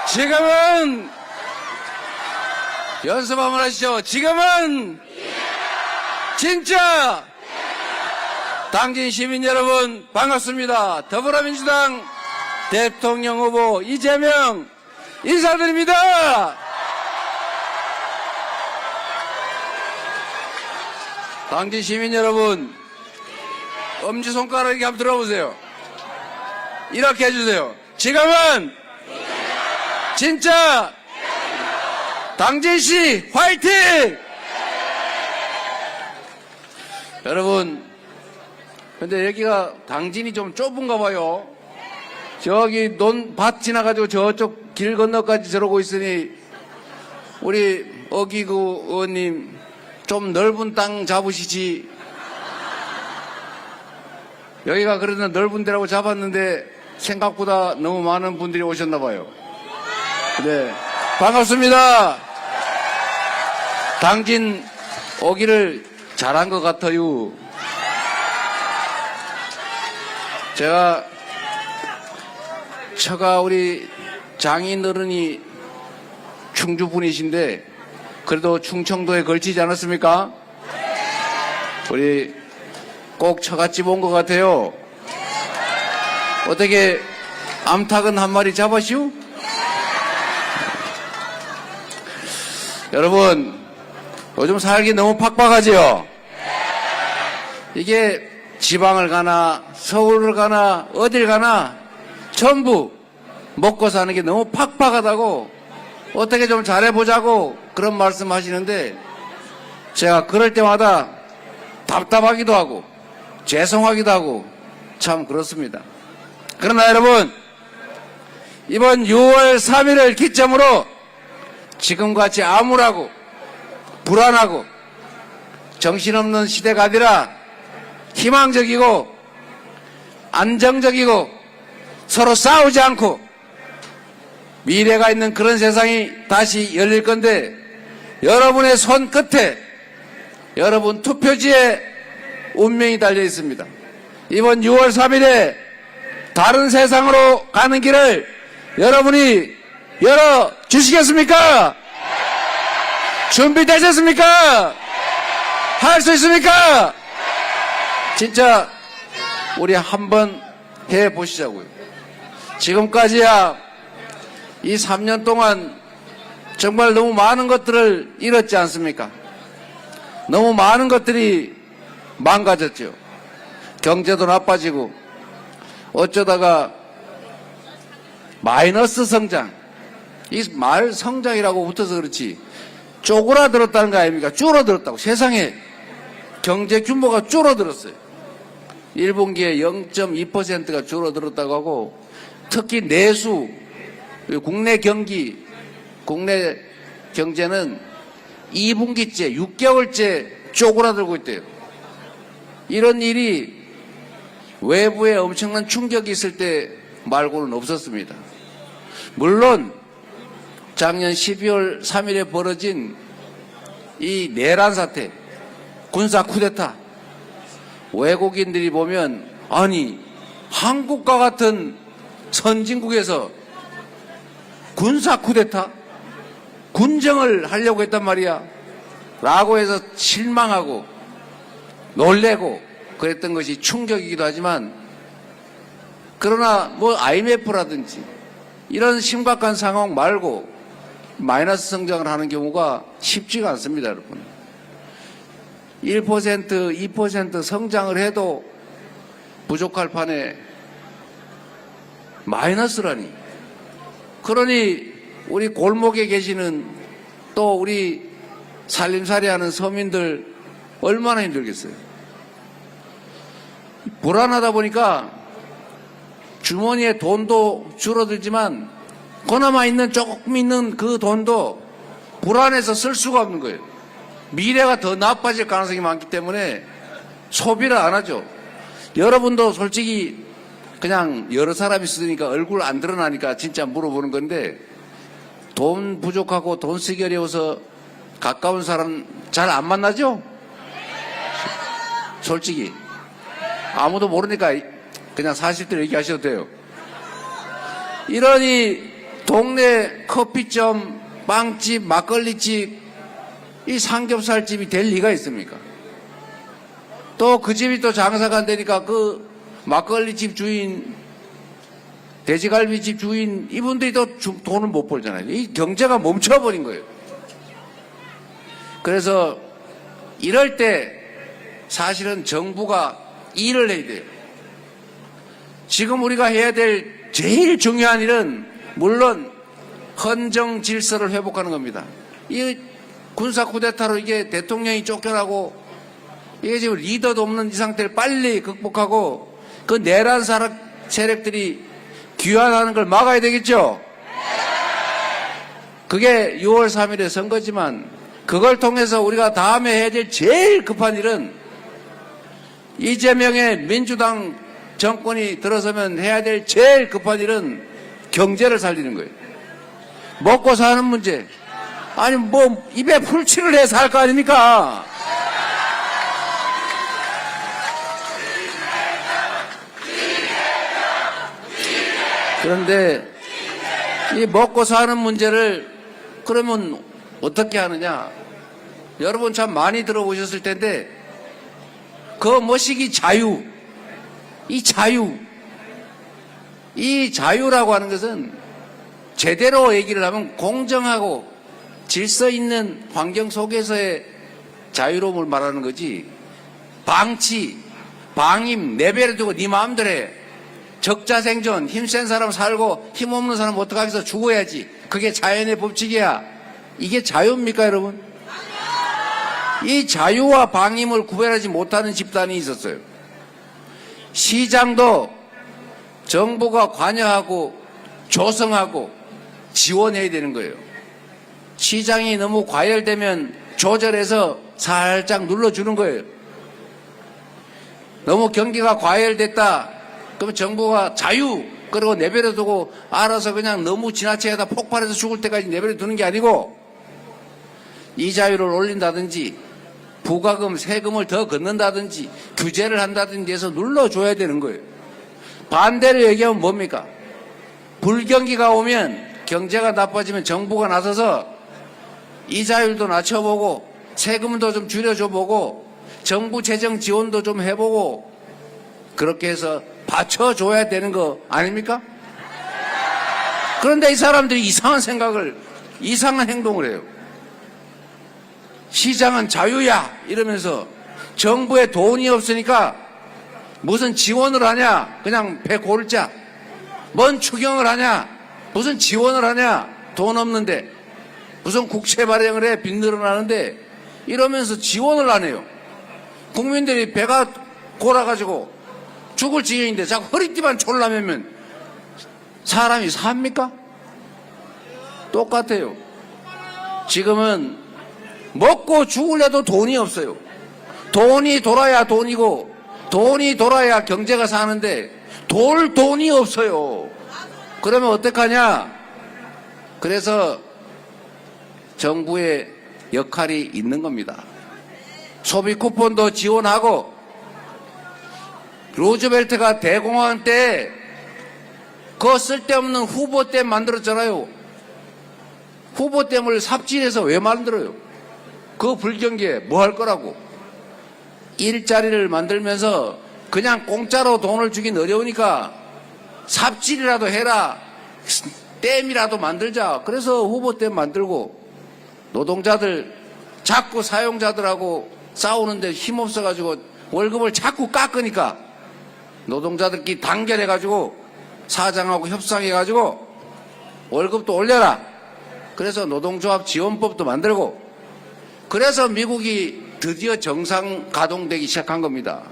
지금은 연습 한번 하시죠. 지금은 진짜 당진 시민 여러분 반갑습니다. 더불어민주당 대통령 후보 이재명 인사드립니다. 당진 시민 여러분, 엄지손가락 이렇게 한번 들어보세요. 이렇게 해주세요. 지금은 진짜 당진시 화이팅! 여러분, 근데 여기가 당진이 좀 좁은가 봐요. 저기 밭 지나가지고 저쪽 길 건너까지 저러고 있으니 우리 어기구 의원님 좀 넓은 땅 잡으시지. 여기가 그래도 넓은 데라고 잡았는데 생각보다 너무 많은 분들이 오셨나 봐요. 네, 반갑습니다. 당진 오기를 잘한 것 같아요. 제가 처가 우리 장인 어른이 충주 분이신데 그래도 충청도에 걸치지 않았습니까? 우리 꼭 처갓집 온 것 같아요. 어떻게 암탉은 한 마리 잡으시오? 여러분, 요즘 살기 너무 팍팍하지요? 이게 지방을 가나 서울을 가나 어딜 가나 전부 먹고 사는 게 너무 팍팍하다고 어떻게 좀 잘해보자고 그런 말씀 하시는데 제가 그럴 때마다 답답하기도 하고 죄송하기도 하고 참 그렇습니다. 그러나 여러분, 이번 6월 3일을 기점으로 지금같이 암울하고 불안하고 정신없는 시대가 아니라 희망적이고 안정적이고 서로 싸우지 않고 미래가 있는 그런 세상이 다시 열릴 건데 여러분의 손끝에 여러분 투표지에 운명이 달려 있습니다. 이번 6월 3일에 다른 세상으로 가는 길을 여러분이 열어주시겠습니까? 준비되셨습니까? 할 수 있습니까? 진짜 우리 한번 해보시자고요. 지금까지야 이 3년 동안 정말 너무 많은 것들을 잃었지 않습니까? 너무 많은 것들이 망가졌죠. 경제도 나빠지고 어쩌다가 마이너스 성장, 이 말 성장이라고 붙어서 그렇지 쪼그라들었다는 거 아닙니까? 줄어들었다고. 세상에 경제 규모가 줄어들었어요. 1분기에 0.2%가 줄어들었다고 하고 특히 내수, 국내 경기, 국내 경제는 2분기째, 6개월째 쪼그라들고 있대요. 이런 일이 외부에 엄청난 충격이 있을 때 말고는 없었습니다. 물론 작년 12월 3일에 벌어진 이 내란 사태, 군사 쿠데타, 외국인들이 보면 아니 한국과 같은 선진국에서 군사 쿠데타? 군정을 하려고 했단 말이야 라고 해서 실망하고 놀래고 그랬던 것이 충격이기도 하지만 그러나 뭐 IMF라든지 이런 심각한 상황 말고 마이너스 성장을 하는 경우가 쉽지가 않습니다, 여러분. 1%, 2% 성장을 해도 부족할 판에 마이너스라니. 그러니 우리 골목에 계시는 또 우리 살림살이 하는 서민들 얼마나 힘들겠어요. 불안하다 보니까 주머니에 돈도 줄어들지만 그나마 있는 조금 있는 그 돈도 불안해서 쓸 수가 없는 거예요. 미래가 더 나빠질 가능성이 많기 때문에 소비를 안 하죠. 여러분도 솔직히 그냥 여러 사람이 쓰니까 얼굴 안 드러나니까 진짜 물어보는 건데 돈 부족하고 돈 쓰기 어려워서 가까운 사람 잘 안 만나죠? 솔직히 아무도 모르니까 그냥 사실대로 얘기하셔도 돼요. 이러니 동네 커피점, 빵집, 막걸리집, 이 삼겹살집이 될 리가 있습니까? 또 그 집이 또 장사가 안 되니까 그 막걸리집 주인, 돼지갈비집 주인, 이분들이 또 돈을 못 벌잖아요. 이 경제가 멈춰버린 거예요. 그래서 이럴 때 사실은 정부가 일을 해야 돼요. 지금 우리가 해야 될 제일 중요한 일은 물론 헌정 질서를 회복하는 겁니다. 이 군사 쿠데타로 이게 대통령이 쫓겨나고 이게 지금 리더도 없는 이 상태를 빨리 극복하고 그 내란 세력들이 귀환하는 걸 막아야 되겠죠? 그게 6월 3일의 선거지만 그걸 통해서 우리가 다음에 해야 될 제일 급한 일은 이재명의 민주당 정권이 들어서면 해야 될 제일 급한 일은 경제를 살리는 거예요. 먹고 사는 문제. 아니 뭐 입에 풀칠을 해 살 거 아닙니까? 그런데 이 먹고 사는 문제를 그러면 어떻게 하느냐? 여러분 참 많이 들어보셨을 텐데 그 뭐시기 자유, 이 자유라고 하는 것은 제대로 얘기를 하면 공정하고 질서 있는 환경 속에서의 자유로움을 말하는 거지. 방치, 방임, 내버려두고 네 마음대로 해. 적자생존, 힘센 사람 살고 힘없는 사람 어떡하겠어, 죽어야지. 그게 자연의 법칙이야. 이게 자유입니까, 여러분? 이 자유와 방임을 구별하지 못하는 집단이 있었어요. 시장도 정부가 관여하고 조성하고 지원해야 되는 거예요. 시장이 너무 과열되면 조절해서 살짝 눌러주는 거예요. 너무 경기가 과열됐다 그러면 정부가 자유 그러고 내버려두고 알아서 그냥 너무 지나치게 폭발해서 죽을 때까지 내버려두는 게 아니고 이 자유를 올린다든지 부가금 세금을 더 걷는다든지 규제를 한다든지 해서 눌러줘야 되는 거예요. 반대로 얘기하면 뭡니까? 불경기가 오면 경제가 나빠지면 정부가 나서서 이자율도 낮춰보고 세금도 좀 줄여줘보고 정부 재정 지원도 좀 해보고 그렇게 해서 받쳐줘야 되는 거 아닙니까? 그런데 이 사람들이 이상한 생각을, 이상한 행동을 해요. 시장은 자유야 이러면서 정부에 돈이 없으니까 무슨 지원을 하냐, 그냥 배 골자. 뭔 추경을 하냐, 무슨 지원을 하냐, 돈 없는데. 무슨 국채 발행을 해, 빚 늘어나는데 이러면서 지원을 안 해요. 국민들이 배가 골아가지고 죽을 지경인데 자꾸 허리띠만 졸라매면 사람이 삽니까? 똑같아요. 지금은 먹고 죽으려도 돈이 없어요. 돈이 돌아야 돈이고 돈이 돌아야 경제가 사는데 돌 돈이 없어요. 그러면 어떡하냐? 그래서 정부의 역할이 있는 겁니다. 소비 쿠폰도 지원하고 루즈벨트가 대공황 때 그 쓸데없는 후보댐 만들었잖아요. 후보댐을 삽질해서 왜 만들어요? 그 불경기에 뭐 할 거라고. 일자리를 만들면서 그냥 공짜로 돈을 주긴 어려우니까 삽질이라도 해라. 댐이라도 만들자. 그래서 후보댐 만들고 노동자들 자꾸 사용자들하고 싸우는데 힘없어가지고 월급을 자꾸 깎으니까 노동자들끼리 단결해가지고 사장하고 협상해가지고 월급도 올려라. 그래서 노동조합 지원법도 만들고 그래서 미국이 드디어 정상 가동되기 시작한 겁니다.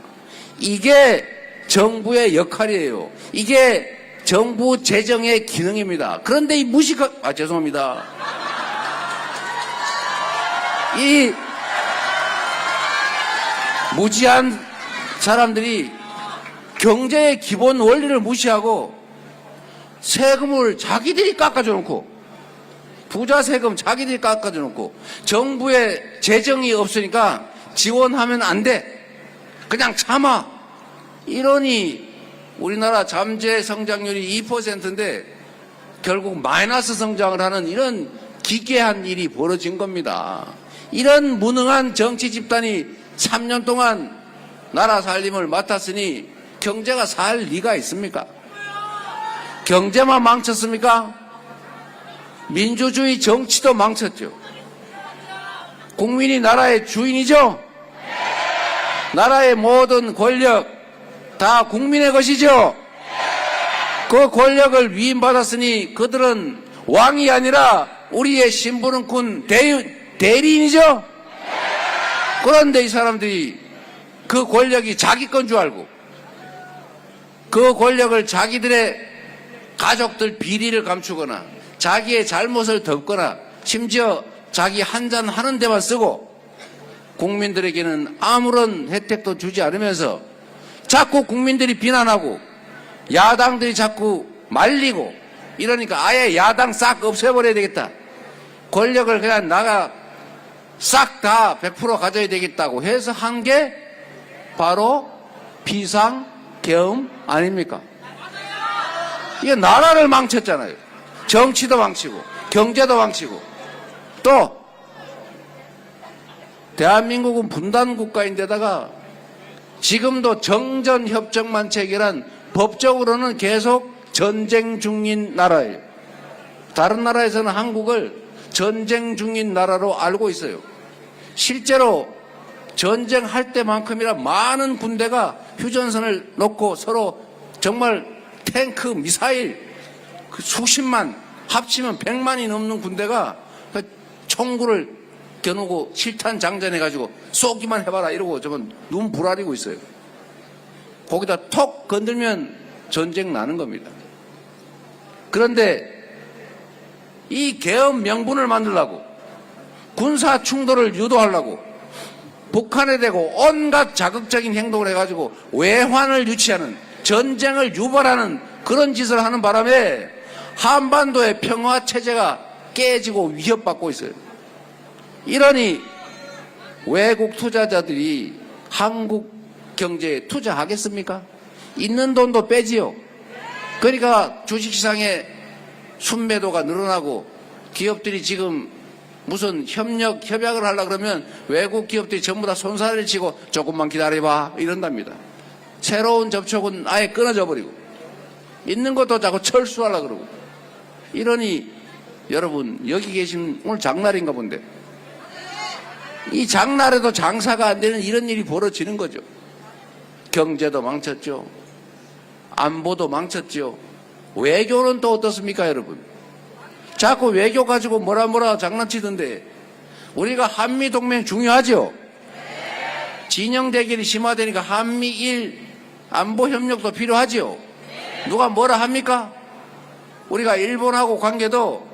이게 정부의 역할이에요. 이게 정부 재정의 기능입니다. 그런데 이 죄송합니다. 이 무지한 사람들이 경제의 기본 원리를 무시하고 세금을 자기들이 깎아줘 놓고 부자 세금 자기들이 깎아줘 놓고 정부의 재정이 없으니까 지원하면 안 돼. 그냥 참아. 이러니 우리나라 잠재 성장률이 2%인데 결국 마이너스 성장을 하는 이런 기괴한 일이 벌어진 겁니다. 이런 무능한 정치 집단이 3년 동안 나라 살림을 맡았으니 경제가 살 리가 있습니까? 경제만 망쳤습니까? 민주주의 정치도 망쳤죠. 국민이 나라의 주인이죠? 나라의 모든 권력 다 국민의 것이죠? 그 권력을 위임받았으니 그들은 왕이 아니라 우리의 심부름꾼 대리인이죠? 그런데 이 사람들이 그 권력이 자기 건 줄 알고 그 권력을 자기들의 가족들 비리를 감추거나 자기의 잘못을 덮거나 심지어 자기 한잔 하는 데만 쓰고 국민들에게는 아무런 혜택도 주지 않으면서 자꾸 국민들이 비난하고 야당들이 자꾸 말리고 이러니까 아예 야당 싹 없애버려야 되겠다. 권력을 그냥 나가 싹 다 100% 가져야 되겠다고 해서 한 게 바로 비상계엄 아닙니까? 이게 나라를 망쳤잖아요. 정치도 망치고 경제도 망치고 또 대한민국은 분단국가인데다가 지금도 정전협정만 체결한 법적으로는 계속 전쟁 중인 나라예요. 다른 나라에서는 한국을 전쟁 중인 나라로 알고 있어요. 실제로 전쟁할 때만큼이나 많은 군대가 휴전선을 놓고 서로 정말 탱크, 미사일 수십만 합치면 100만이 넘는 군대가 총구를 겨누고 실탄 장전해가지고 쏘기만 해봐라 이러고 저건 눈 부라리고 있어요. 거기다 톡 건들면 전쟁 나는 겁니다. 그런데 이 계엄 명분을 만들려고 군사 충돌을 유도하려고 북한에 대고 온갖 자극적인 행동을 해가지고 외환을 유치하는 전쟁을 유발하는 그런 짓을 하는 바람에 한반도의 평화 체제가 깨지고 위협받고 있어요. 이러니 외국 투자자들이 한국 경제에 투자하겠습니까? 있는 돈도 빼지요. 그러니까 주식시장에 순매도가 늘어나고 기업들이 지금 무슨 협약을 하려고 그러면 외국 기업들이 전부 다 손살을 치고 조금만 기다려봐 이런답니다. 새로운 접촉은 아예 끊어져 버리고 있는 것도 자꾸 철수하려고 그러고 이러니 여러분 여기 계신 오늘 장날인가 본데 이 장날에도 장사가 안 되는 이런 일이 벌어지는 거죠. 경제도 망쳤죠. 안보도 망쳤죠. 외교는 또 어떻습니까 여러분? 자꾸 외교 가지고 뭐라 장난치던데 우리가 한미동맹 중요하죠. 진영 대결이 심화되니까 한미일 안보협력도 필요하죠. 누가 뭐라 합니까? 우리가 일본하고 관계도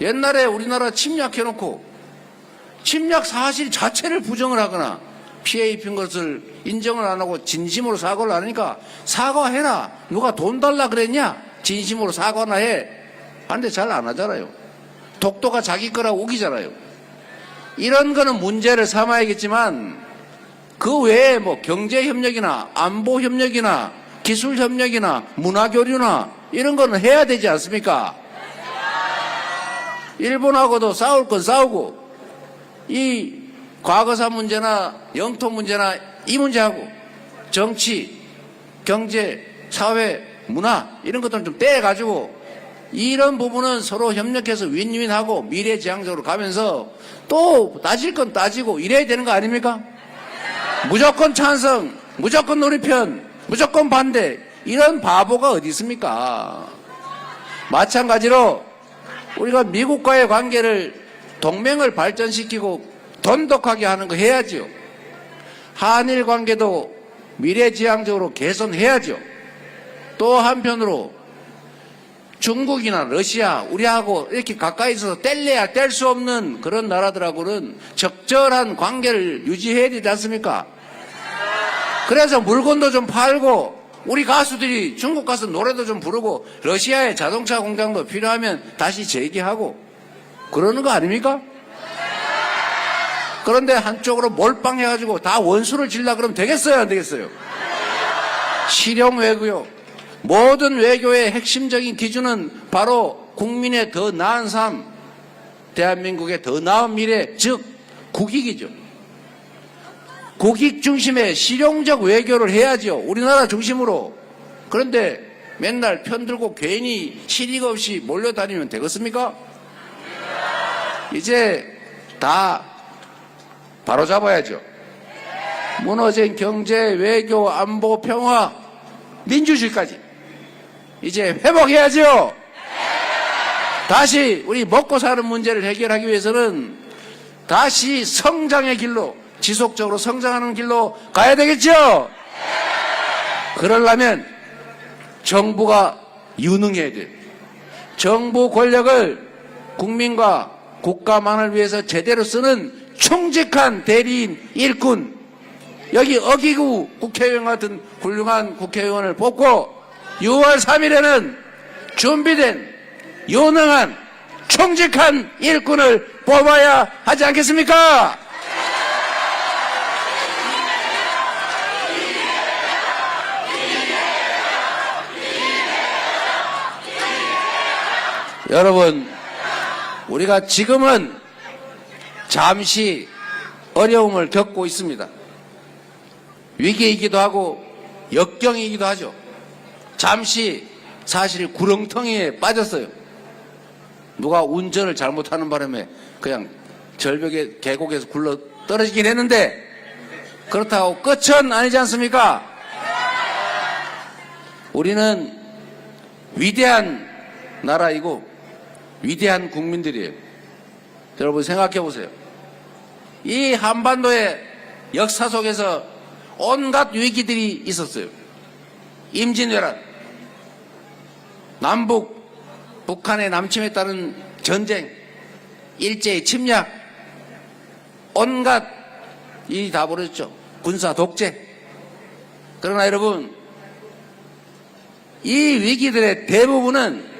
옛날에 우리나라 침략해놓고 침략 사실 자체를 부정을 하거나 피해 입힌 것을 인정을 안 하고 진심으로 사과를 안 하니까 사과해라. 누가 돈 달라 그랬냐? 진심으로 사과나 해. 근데 잘 안 하잖아요. 독도가 자기 거라고 우기잖아요. 이런 거는 문제를 삼아야겠지만 그 외에 뭐 경제협력이나 안보협력이나 기술협력이나 문화교류나 이런 거는 해야 되지 않습니까? 일본하고도 싸울 건 싸우고 이 과거사 문제나 영토 문제나 이 문제하고 정치, 경제, 사회, 문화 이런 것들은 좀 떼가지고 이런 부분은 서로 협력해서 윈윈하고 미래지향적으로 가면서 또 따질 건 따지고 이래야 되는 거 아닙니까? 무조건 찬성, 무조건 우리 편, 무조건 반대 이런 바보가 어디 있습니까? 마찬가지로 우리가 미국과의 관계를 동맹을 발전시키고 돈독하게 하는 거 해야죠. 한일 관계도 미래지향적으로 개선해야죠. 또 한편으로 중국이나 러시아 우리하고 이렇게 가까이 있어서 뗄래야 뗄 수 없는 그런 나라들하고는 적절한 관계를 유지해야 되지 않습니까? 그래서 물건도 좀 팔고 우리 가수들이 중국 가서 노래도 좀 부르고 러시아의 자동차 공장도 필요하면 다시 재개하고 그러는 거 아닙니까? 그런데 한쪽으로 몰빵해가지고 다 원수를 질라 그러면 되겠어요 안 되겠어요? 실용 외교요. 모든 외교의 핵심적인 기준은 바로 국민의 더 나은 삶, 대한민국의 더 나은 미래, 즉 국익이죠. 국익 중심의 실용적 외교를 해야죠. 우리나라 중심으로. 그런데 맨날 편들고 괜히 실익 없이 몰려다니면 되겠습니까? 이제 다 바로잡아야죠. 무너진 경제, 외교, 안보, 평화, 민주주의까지 이제 회복해야죠. 다시 우리 먹고 사는 문제를 해결하기 위해서는 다시 성장의 길로, 지속적으로 성장하는 길로 가야 되겠죠. 그러려면 정부가 유능해야 돼요. 정부 권력을 국민과 국가만을 위해서 제대로 쓰는 충직한 대리인, 일꾼, 여기 어기구 국회의원 같은 훌륭한 국회의원을 뽑고 6월 3일에는 준비된 유능한 충직한 일꾼을 뽑아야 하지 않겠습니까? 여러분, 우리가 지금은 잠시 어려움을 겪고 있습니다. 위기이기도 하고 역경이기도 하죠. 잠시 사실 구렁텅이에 빠졌어요. 누가 운전을 잘못하는 바람에 그냥 절벽에 계곡에서 굴러 떨어지긴 했는데 그렇다고 끝은 아니지 않습니까? 우리는 위대한 나라이고 위대한 국민들이에요. 여러분 생각해 보세요. 이 한반도의 역사 속에서 온갖 위기들이 있었어요. 임진왜란, 남북, 북한의 남침에 따른 전쟁, 일제의 침략, 온갖 일이 다 벌어졌죠. 군사 독재. 그러나 여러분, 이 위기들의 대부분은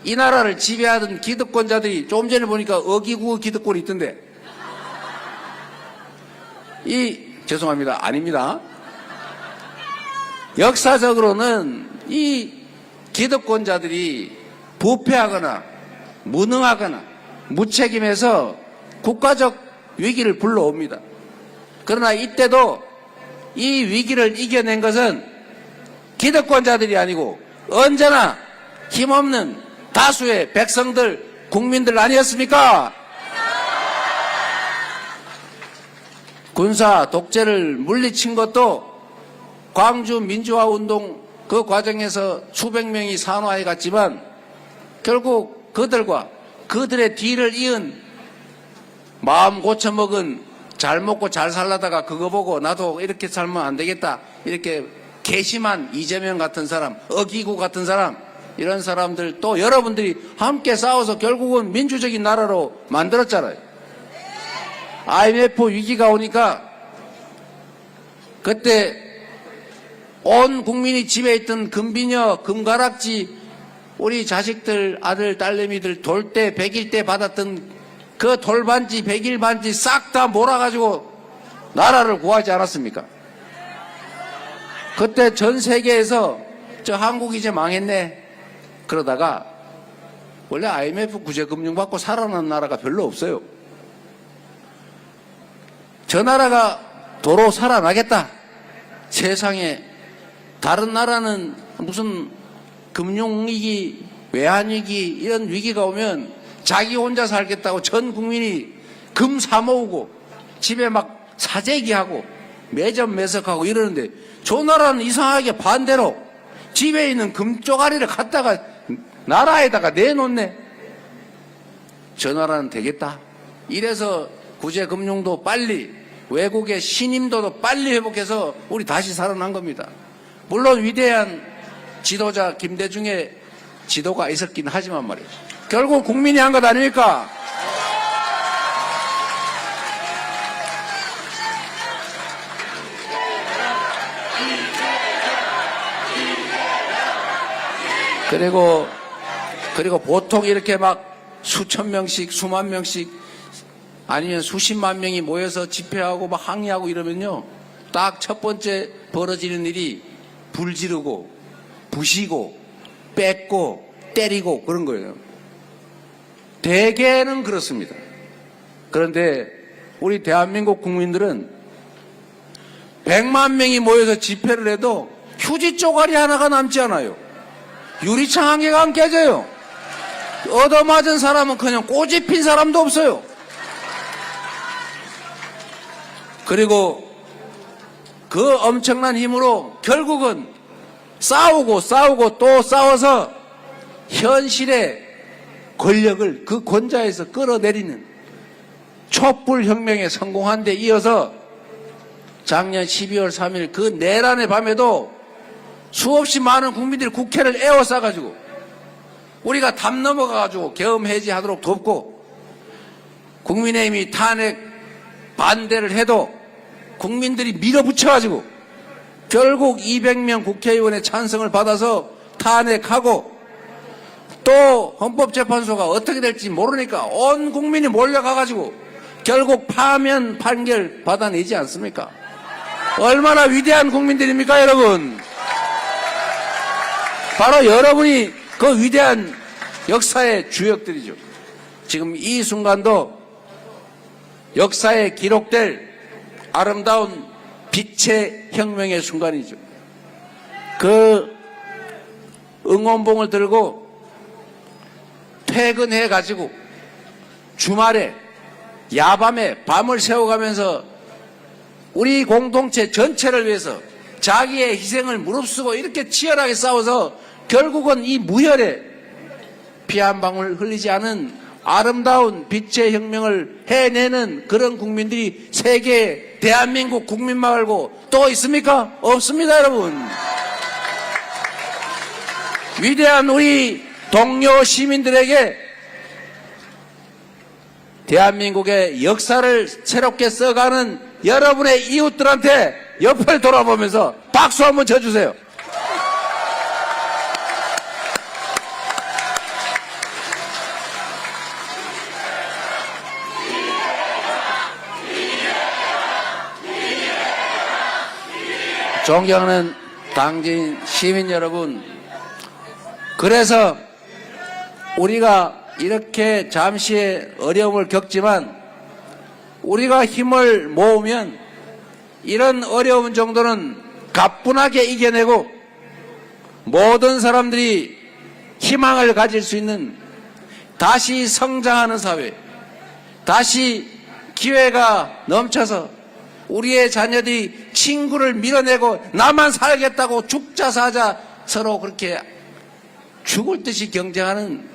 이 나라를 지배하던 기득권자들이 조금 전에 보니까 어기구 기득권이 있던데 죄송합니다. 아닙니다. 역사적으로는 이 기득권자들이 부패하거나 무능하거나 무책임해서 국가적 위기를 불러옵니다. 그러나 이때도 이 위기를 이겨낸 것은 기득권자들이 아니고 언제나 힘없는 다수의 백성들, 국민들 아니었습니까? 군사 독재를 물리친 것도 광주 민주화 운동 그 과정에서 수백 명이 산화해 갔지만 결국 그들과 그들의 뒤를 이은 마음 고쳐먹은 잘 먹고 잘 살라다가 그거 보고 나도 이렇게 살면 안 되겠다 이렇게 괘씸한 이재명 같은 사람, 어기구 같은 사람, 이런 사람들 또 여러분들이 함께 싸워서 결국은 민주적인 나라로 만들었잖아요. IMF 위기가 오니까 그때 온 국민이 집에 있던 금비녀, 금가락지, 우리 자식들, 아들, 딸내미들 돌대, 백일대 받았던 그 돌반지, 백일반지 싹 다 몰아가지고 나라를 구하지 않았습니까? 그때 전 세계에서 저 한국이 이제 망했네 그러다가 원래 IMF 구제금융 받고 살아난 나라가 별로 없어요. 저 나라가 도로 살아나겠다. 세상에 다른 나라는 무슨 금융위기, 외환위기 이런 위기가 오면 자기 혼자 살겠다고 전 국민이 금 사모으고 집에 막 사재기하고 매점 매석하고 이러는데 저 나라는 이상하게 반대로 집에 있는 금 쪼가리를 갖다가 나라에다가 내놓네. 저 나라는 되겠다. 이래서 구제금융도 빨리 외국의 신임도도 빨리 회복해서 우리 다시 살아난 겁니다. 물론 위대한 지도자 김대중의 지도가 있었긴 하지만 말이에요. 결국 국민이 한 것 아닙니까? 그리고 보통 이렇게 막 수천 명씩 수만 명씩 아니면 수십만 명이 모여서 집회하고 막 항의하고 이러면요 딱 첫 번째 벌어지는 일이 불 지르고 부시고 뺏고 때리고 그런 거예요. 대개는 그렇습니다. 그런데 우리 대한민국 국민들은 100만 명이 모여서 집회를 해도 휴지 쪼가리 하나가 남지 않아요. 유리창 한 개가 안 깨져요. 얻어맞은 사람은 그냥 꼬집힌 사람도 없어요. 그리고 그 엄청난 힘으로 결국은 싸우고 또 싸워서 현실의 권력을 그 권좌에서 끌어내리는 촛불혁명에 성공한 데 이어서 작년 12월 3일 그 내란의 밤에도 수없이 많은 국민들이 국회를 에워싸가지고 우리가 담 넘어가가지고 계엄 해제하도록 돕고 국민의힘이 탄핵 반대를 해도 국민들이 밀어붙여가지고 결국 200명 국회의원의 찬성을 받아서 탄핵하고 또 헌법재판소가 어떻게 될지 모르니까 온 국민이 몰려가가지고 결국 파면 판결 받아내지 않습니까? 얼마나 위대한 국민들입니까, 여러분? 바로 여러분이 그 위대한 역사의 주역들이죠. 지금 이 순간도 역사에 기록될 아름다운 빛의 혁명의 순간이죠. 그 응원봉을 들고 퇴근해가지고 주말에 야밤에 밤을 새워가면서 우리 공동체 전체를 위해서 자기의 희생을 무릅쓰고 이렇게 치열하게 싸워서 결국은 이 무혈에 피 한 방울 흘리지 않은 아름다운 빛의 혁명을 해내는 그런 국민들이 세계 대한민국 국민 말고 또 있습니까? 없습니다, 여러분. 위대한 우리 동료 시민들에게 대한민국의 역사를 새롭게 써가는 여러분의 이웃들한테 옆을 돌아보면서 박수 한번 쳐주세요. 존경하는 당진 시민 여러분, 그래서 우리가 이렇게 잠시의 어려움을 겪지만 우리가 힘을 모으면 이런 어려움 정도는 가뿐하게 이겨내고 모든 사람들이 희망을 가질 수 있는 다시 성장하는 사회, 다시 기회가 넘쳐서 우리의 자녀들이 친구를 밀어내고 나만 살겠다고 죽자 사자 서로 그렇게 죽을 듯이 경쟁하는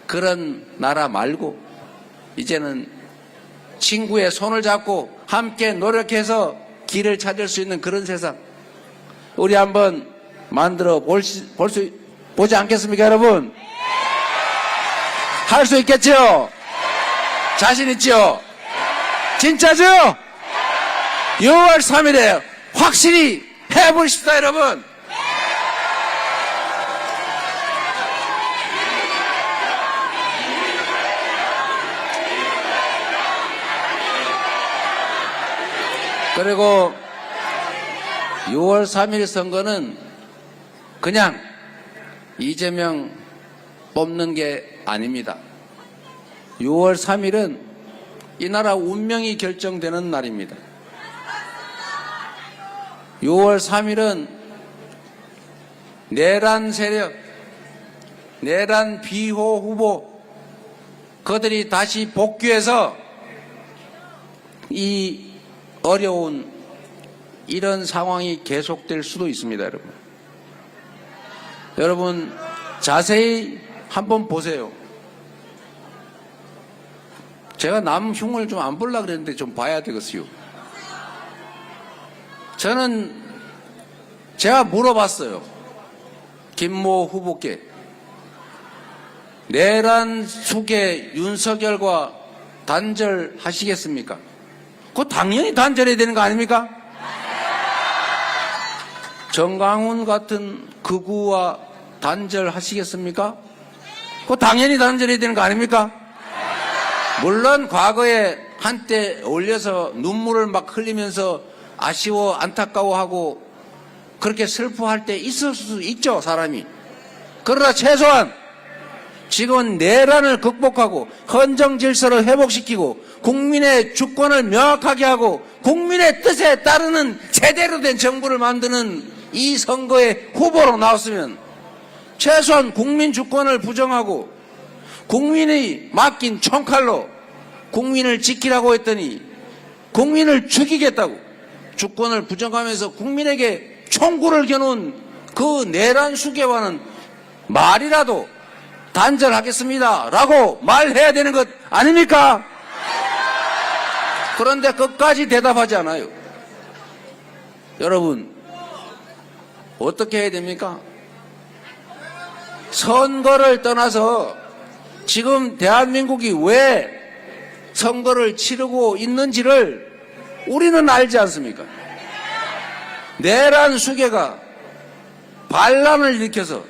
그런 나라 말고 이제는 친구의 손을 잡고 함께 노력해서 길을 찾을 수 있는 그런 세상 우리 한번 만들어 보지 않겠습니까, 여러분? 할 수 있겠죠? 자신 있죠? 진짜죠? 6월 3일에 확실히 해보십시다, 여러분. 그리고 6월 3일 선거는 그냥 이재명 뽑는 게 아닙니다. 6월 3일은 이 나라 운명이 결정되는 날입니다. 6월 3일은 내란 세력, 내란 비호 후보 그들이 다시 복귀해서 이 어려운 이런 상황이 계속될 수도 있습니다, 여러분. 여러분 자세히 한번 보세요. 제가 남 흉을 좀 안 보려고 그랬는데 좀 봐야 되겠어요. 제가 물어봤어요. 김모 후보께 내란 속에 윤석열과 단절하시겠습니까? 그거 당연히 단절해야 되는 거 아닙니까? 정강훈 같은 극우와 단절하시겠습니까? 그거 당연히 단절해야 되는 거 아닙니까? 물론 과거에 한때 올려서 눈물을 막 흘리면서 아쉬워 안타까워하고 그렇게 슬퍼할 때 있을 수 있죠, 사람이. 그러나 최소한 지금은 내란을 극복하고 헌정 질서를 회복시키고 국민의 주권을 명확하게 하고 국민의 뜻에 따르는 제대로 된 정부를 만드는 이 선거에 후보로 나왔으면 최소한 국민 주권을 부정하고 국민이 맡긴 총칼로 국민을 지키라고 했더니 국민을 죽이겠다고 주권을 부정하면서 국민에게 총구를 겨눈 그 내란 수괴와는 말이라도 단절하겠습니다 라고 말해야 되는 것 아닙니까? 그런데 끝까지 대답하지 않아요. 여러분 어떻게 해야 됩니까? 선거를 떠나서 지금 대한민국이 왜 선거를 치르고 있는지를 우리는 알지 않습니까? 내란 수괴가 반란을 일으켜서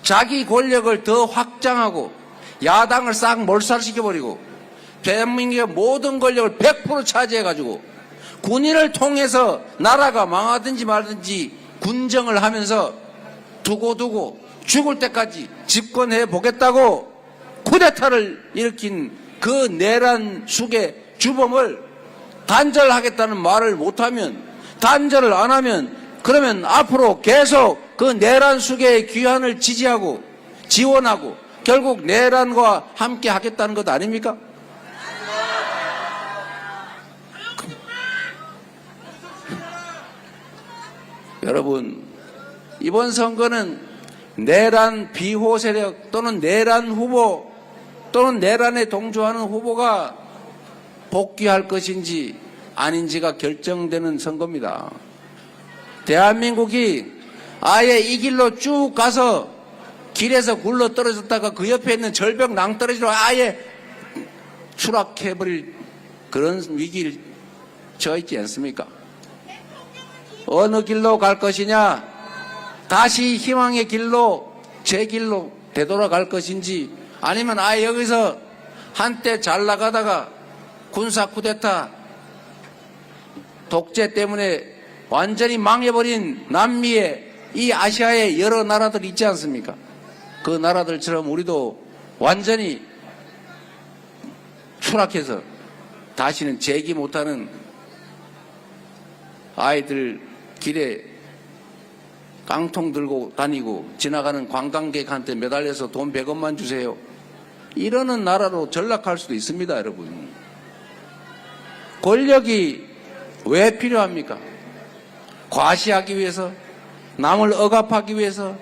자기 권력을 더 확장하고 야당을 싹 몰살시켜버리고 대한민국의 모든 권력을 100% 차지해가지고 군인을 통해서 나라가 망하든지 말든지 군정을 하면서 두고두고 죽을 때까지 집권해 보겠다고 쿠데타를 일으킨 그 내란 수괴 주범을 단절하겠다는 말을 못하면, 단절을 안 하면, 그러면 앞으로 계속 그 내란 수괴의 귀환을 지지하고 지원하고 결국 내란과 함께 하겠다는 것 아닙니까? 여러분, 이번 선거는 내란 비호 세력 또는 내란 후보 또는 내란에 동조하는 후보가 복귀할 것인지 아닌지가 결정되는 선거입니다. 대한민국이 아예 이 길로 쭉 가서 길에서 굴러 떨어졌다가 그 옆에 있는 절벽 낭떠러지로 아예 추락해버릴 그런 위기를 처해 있지 않습니까? 어느 길로 갈 것이냐, 다시 희망의 길로 제 길로 되돌아갈 것인지, 아니면 아예 여기서 한때 잘 나가다가 군사 쿠데타 독재 때문에 완전히 망해버린 남미의 이 아시아의 여러 나라들 있지 않습니까? 그 나라들처럼 우리도 완전히 추락해서 다시는 재기 못하는 아이들 길에 깡통 들고 다니고 지나가는 관광객한테 매달려서 돈 100원만 주세요. 이러는 나라로 전락할 수도 있습니다, 여러분. 권력이 왜 필요합니까? 과시하기 위해서, 남을 억압하기 위해서,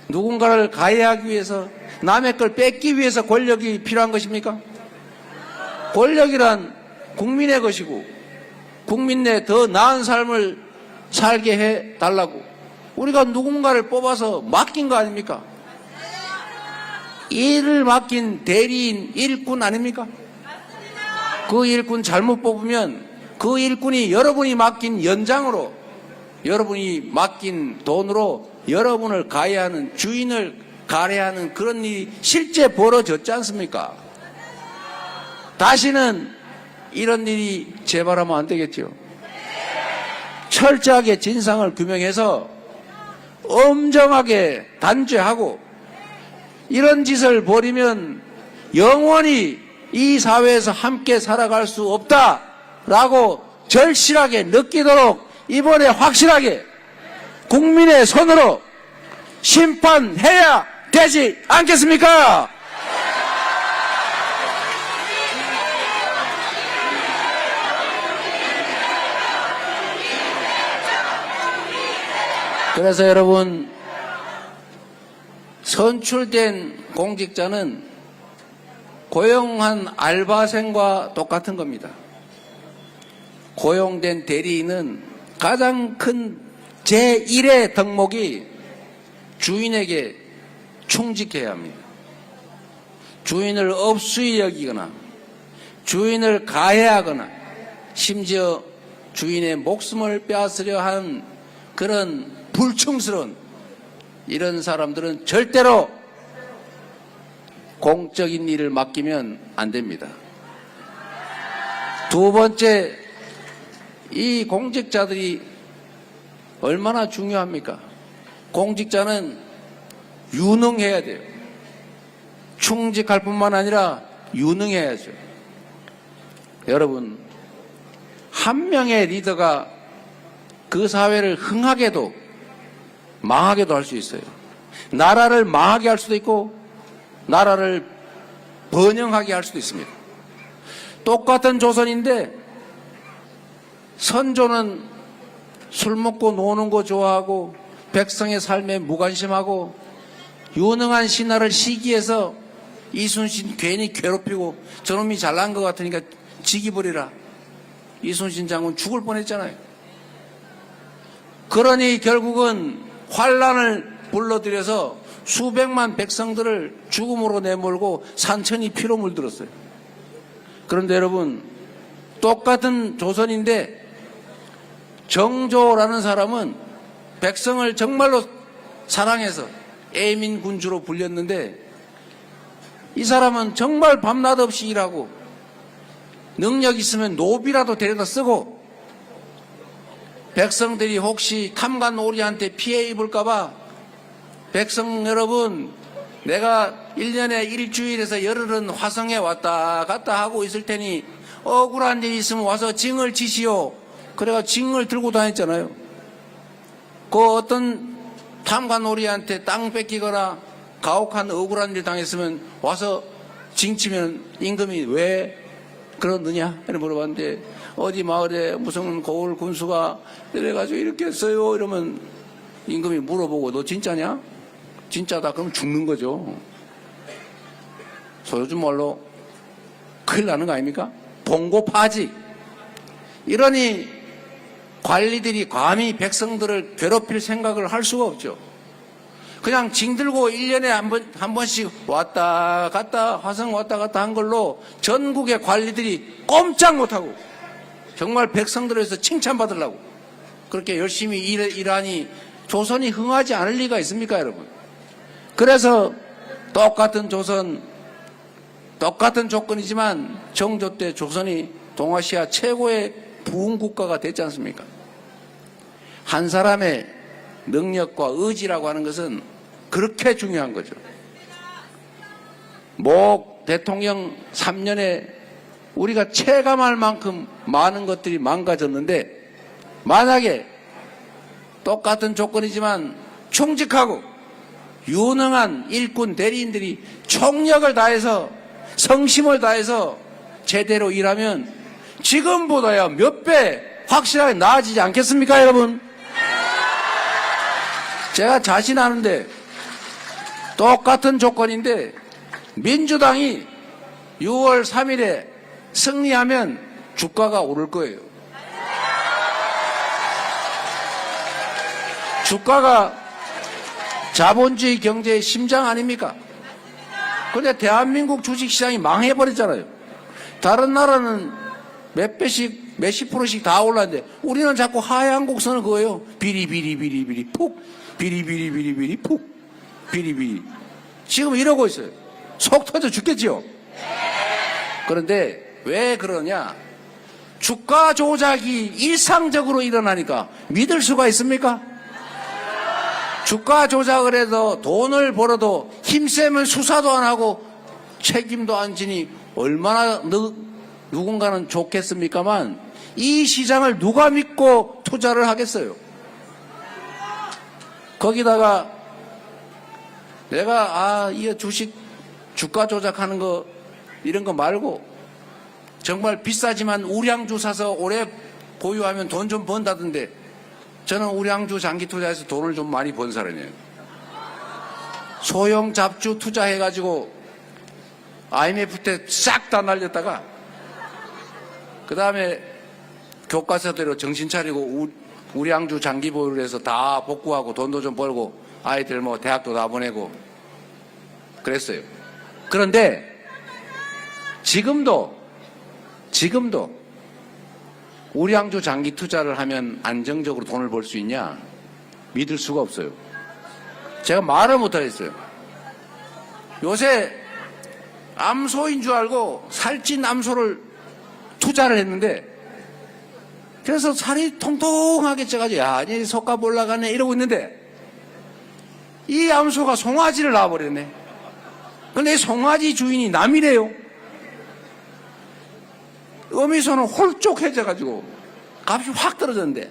누군가를 가해하기 위해서, 남의 걸 뺏기 위해서 권력이 필요한 것입니까? 권력이란 국민의 것이고 국민 내 더 나은 삶을 살게 해달라고 우리가 누군가를 뽑아서 맡긴 거 아닙니까? 일을 맡긴 대리인 일꾼 아닙니까? 그 일꾼 잘못 뽑으면 그 일꾼이 여러분이 맡긴 연장으로, 여러분이 맡긴 돈으로 여러분을 가해하는, 주인을 가해하는 그런 일이 실제 벌어졌지 않습니까? 다시는 이런 일이 재발하면 안 되겠죠. 철저하게 진상을 규명해서 엄정하게 단죄하고, 이런 짓을 벌이면 영원히 이 사회에서 함께 살아갈 수 없다라고 절실하게 느끼도록 이번에 확실하게 국민의 손으로 심판해야 되지 않겠습니까? 그래서 여러분, 선출된 공직자는 고용한 알바생과 똑같은 겁니다. 고용된 대리인은 가장 큰 제1의 덕목이 주인에게 충직해야 합니다. 주인을 업수히 여기거나 주인을 가해하거나 심지어 주인의 목숨을 빼앗으려 한 그런 불충스러운 이런 사람들은 절대로 공적인 일을 맡기면 안 됩니다. 두 번째, 이 공직자들이 얼마나 중요합니까? 공직자는 유능해야 돼요. 충직할 뿐만 아니라 유능해야죠. 여러분, 한 명의 리더가 그 사회를 흥하게도 망하게도 할 수 있어요. 나라를 망하게 할 수도 있고 나라를 번영하게 할 수도 있습니다. 똑같은 조선인데 선조는 술 먹고 노는 거 좋아하고 백성의 삶에 무관심하고 유능한 신하를 시기해서 이순신 괜히 괴롭히고 저놈이 잘난 것 같으니까 지기버리라. 이순신 장군 죽을 뻔했잖아요. 그러니 결국은 환란을 불러들여서 수백만 백성들을 죽음으로 내몰고 산천이 피로 물들었어요. 그런데 여러분, 똑같은 조선인데 정조라는 사람은 백성을 정말로 사랑해서 애민군주로 불렸는데 이 사람은 정말 밤낮 없이 일하고 능력 있으면 노비라도 데려다 쓰고 백성들이 혹시 탐관오리한테 피해 입을까봐 백성 여러분, 내가 1년에 일주일에서 열흘은 화성에 왔다 갔다 하고 있을 테니 억울한 일 있으면 와서 징을 치시오. 그래가 징을 들고 다녔잖아요. 그 어떤 탐관오리한테 땅 뺏기거나 가혹한 억울한 일 당했으면 와서 징 치면 임금이 왜 그러느냐 이렇게 물어봤는데 어디 마을에 무슨 고을 군수가 이래가지고 이렇게 했어요. 이러면 임금이 물어보고 너 진짜냐? 진짜다. 그럼 죽는 거죠. 요즘 말로 큰일 나는 거 아닙니까? 봉고파지. 이러니 관리들이 감히 백성들을 괴롭힐 생각을 할 수가 없죠. 그냥 징들고 1년에 한 번씩 왔다 갔다 화성 왔다 갔다 한 걸로 전국의 관리들이 꼼짝 못하고 정말 백성들을 위해서 칭찬받으려고 그렇게 열심히 일하니 조선이 흥하지 않을 리가 있습니까, 여러분? 그래서 똑같은 조선, 똑같은 조건이지만 정조 때 조선이 동아시아 최고의 부흥국가가 됐지 않습니까? 한 사람의 능력과 의지라고 하는 것은 그렇게 중요한 거죠. 모 대통령 3년에 우리가 체감할 만큼 많은 것들이 망가졌는데 만약에 똑같은 조건이지만 충직하고 유능한 일꾼 대리인들이 총력을 다해서 성심을 다해서 제대로 일하면 지금보다야 몇 배 확실하게 나아지지 않겠습니까, 여러분? 제가 자신하는데 똑같은 조건인데 민주당이 6월 3일에 승리하면 주가가 오를 거예요. 주가가 자본주의 경제의 심장 아닙니까? 그런데 대한민국 주식시장이 망해버렸잖아요. 다른 나라는 몇 배씩 몇십 프로씩 다 올랐는데 우리는 자꾸 하향 곡선을 그어요. 비리비리비리비리 푹 비리비리비리비리 푹 비리비리. 지금 이러고 있어요. 속 터져 죽겠지요. 그런데 왜 그러냐? 주가 조작이 일상적으로 일어나니까 믿을 수가 있습니까? 주가 조작을 해서 돈을 벌어도 힘세면 수사도 안 하고 책임도 안 지니 얼마나 누군가는 좋겠습니까만 이 시장을 누가 믿고 투자를 하겠어요? 거기다가 내가 이 주식 주가 조작하는 거 이런 거 말고 정말 비싸지만 우량주 사서 오래 보유하면 돈 좀 번다던데 저는 우량주 장기 투자해서 돈을 좀 많이 번 사람이에요. 소형 잡주 투자해가지고 IMF 때 싹 다 날렸다가 그 다음에 교과서대로 정신 차리고 우량주 장기 보유를 해서 다 복구하고 돈도 좀 벌고 아이들 뭐 대학도 다 보내고 그랬어요. 그런데 지금도 우량주 장기 투자를 하면 안정적으로 돈을 벌 수 있냐? 믿을 수가 없어요. 제가 말을 못하겠어요. 요새 암소인 줄 알고 살찐 암소를 투자를 했는데 그래서 살이 통통하게 쪄가지고 야, 이 속값 올라가네 이러고 있는데 이 암소가 송아지를 낳아버렸네. 근데 송아지 주인이 남이래요. 어미소는 홀쭉해져가지고 값이 확 떨어졌는데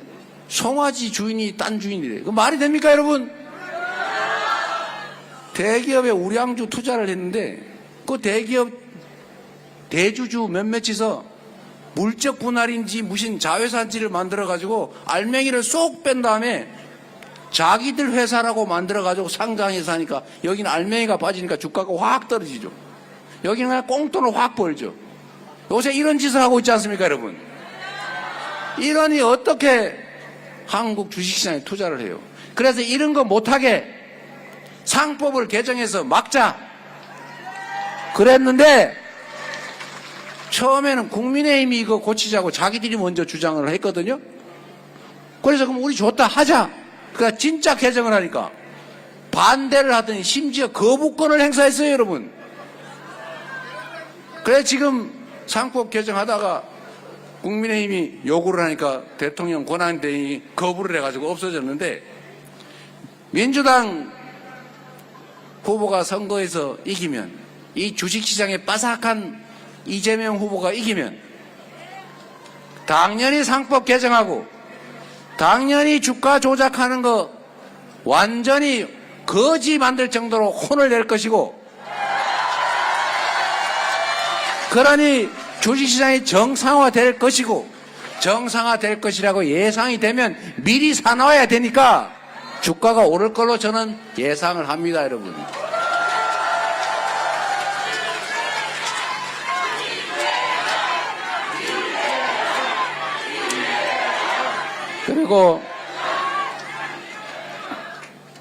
송아지 주인이 딴 주인이래. 그 말이 됩니까, 여러분? 대기업에 우량주 투자를 했는데 그 대기업 대주주 몇몇이서 물적 분할인지 무슨 자회사인지를 만들어가지고 알맹이를 쏙 뺀 다음에 자기들 회사라고 만들어가지고 상장해서 하니까 여기는 알맹이가 빠지니까 주가가 확 떨어지죠. 여기는 그냥 꽁돈을 확 벌죠. 요새 이런 짓을 하고 있지 않습니까, 여러분? 이러니 어떻게 한국 주식시장에 투자를 해요? 그래서 이런 거 못하게 상법을 개정해서 막자 그랬는데 처음에는 국민의힘이 이거 고치자고 자기들이 먼저 주장을 했거든요. 그래서 그럼 우리 좋다 하자. 그러니까 진짜 개정을 하니까 반대를 하더니 심지어 거부권을 행사했어요, 여러분. 그래서 지금 상법 개정하다가 국민의힘이 요구를 하니까 대통령 권한대행이 거부를 해가지고 없어졌는데, 민주당 후보가 선거에서 이기면, 이 주식시장에 빠삭한 이재명 후보가 이기면 당연히 상법 개정하고 당연히 주가 조작하는 거 완전히 거지 만들 정도로 혼을 낼 것이고, 그러니 주식시장이 정상화될 것이고, 정상화될 것이라고 예상이 되면 미리 사놔야 되니까 주가가 오를 걸로 저는 예상을 합니다, 여러분. 그리고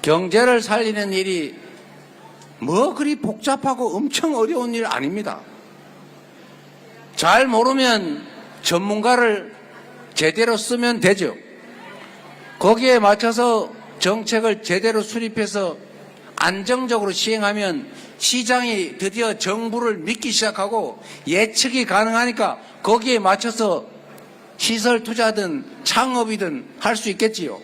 경제를 살리는 일이 뭐 그리 복잡하고 엄청 어려운 일 아닙니다. 잘 모르면 전문가를 제대로 쓰면 되죠. 거기에 맞춰서 정책을 제대로 수립해서 안정적으로 시행하면 시장이 드디어 정부를 믿기 시작하고 예측이 가능하니까 거기에 맞춰서 시설 투자든 창업이든 할 수 있겠지요.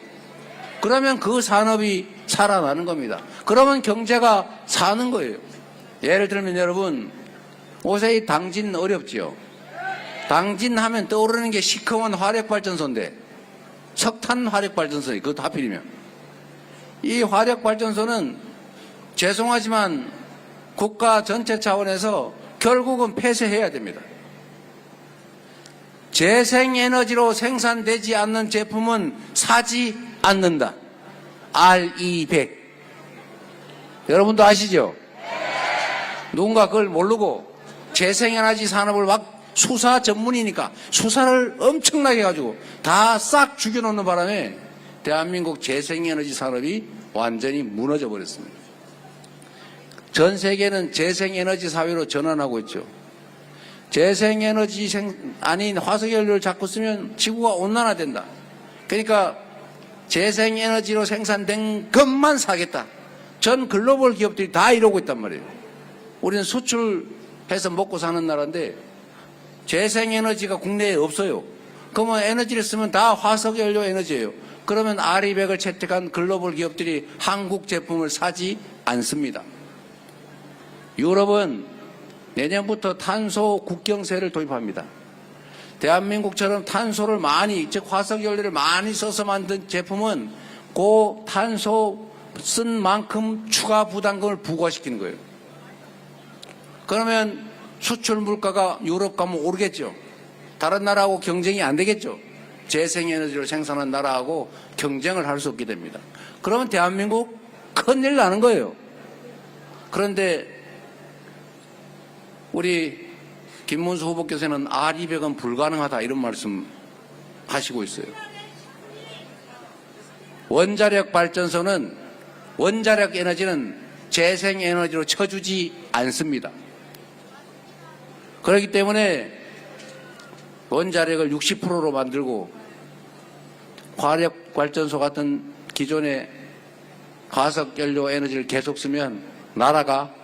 그러면 그 산업이 살아나는 겁니다. 그러면 경제가 사는 거예요. 예를 들면 여러분, 요새 이 당진 어렵지요. 당진 하면 떠오르는 게 시커먼 화력발전소인데, 석탄 화력발전소예요. 그것도 하필이면. 이 화력발전소는 죄송하지만 국가 전체 차원에서 결국은 폐쇄해야 됩니다. 재생에너지로 생산되지 않는 제품은 사지 않는다. RE100. 여러분도 아시죠? 누군가 그걸 모르고 재생에너지 산업을 막 수사 전문이니까 수사를 엄청나게 해가지고 다 싹 죽여놓는 바람에 대한민국 재생에너지 산업이 완전히 무너져 버렸습니다. 전 세계는 재생에너지 사회로 전환하고 있죠. 재생에너지 아닌 화석연료를 자꾸 쓰면 지구가 온난화된다. 그러니까 재생에너지로 생산된 것만 사겠다. 전 글로벌 기업들이 다 이러고 있단 말이에요. 우리는 수출해서 먹고 사는 나라인데 재생에너지가 국내에 없어요. 그러면 에너지를 쓰면 다 화석연료 에너지예요. 그러면 RE100을 채택한 글로벌 기업들이 한국 제품을 사지 않습니다. 유럽은 내년부터 탄소 국경세를 도입합니다. 대한민국처럼 탄소를 많이, 즉 화석연료를 많이 써서 만든 제품은 그 탄소 쓴 만큼 추가 부담금을 부과시키는 거예요. 그러면 수출 물가가 유럽 가면 오르겠죠. 다른 나라하고 경쟁이 안 되겠죠. 재생에너지를 생산한 나라하고 경쟁을 할 수 없게 됩니다. 그러면 대한민국 큰일 나는 거예요. 그런데 우리 김문수 후보께서는 RE100은 불가능하다 이런 말씀 하시고 있어요. 원자력 발전소는 원자력 에너지는 재생에너지로 쳐주지 않습니다. 그렇기 때문에 원자력을 60%로 만들고 화력 발전소 같은 기존의 화석연료 에너지를 계속 쓰면 나라가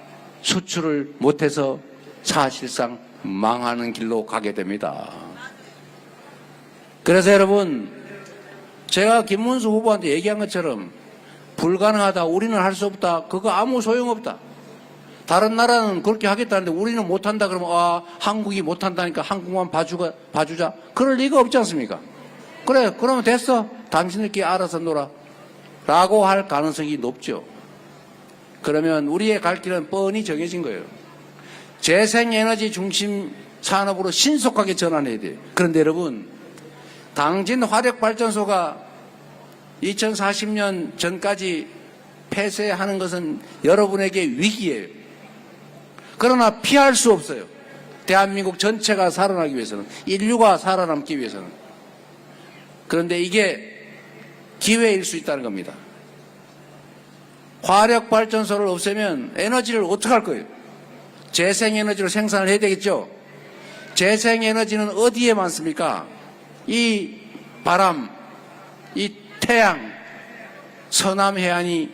수출을 못해서 사실상 망하는 길로 가게 됩니다. 그래서 여러분, 제가 김문수 후보한테 얘기한 것처럼 불가능하다, 우리는 할 수 없다, 그거 아무 소용없다. 다른 나라는 그렇게 하겠다는데 우리는 못한다 그러면 아 한국이 못한다니까 한국만 봐주자. 그럴 리가 없지 않습니까? 그래 그러면 됐어. 당신들끼리 알아서 놀아. 라고 할 가능성이 높죠. 그러면 우리의 갈 길은 뻔히 정해진 거예요. 재생에너지 중심 산업으로 신속하게 전환해야 돼요. 그런데 여러분, 당진 화력발전소가 2040년 전까지 폐쇄하는 것은 여러분에게 위기예요. 그러나 피할 수 없어요. 대한민국 전체가 살아나기 위해서는, 인류가 살아남기 위해서는. 그런데 이게 기회일 수 있다는 겁니다. 화력발전소를 없애면 에너지를 어떻게 할 거예요? 재생에너지로 생산을 해야 되겠죠? 재생에너지는 어디에 많습니까? 이 바람, 이 태양, 서남해안이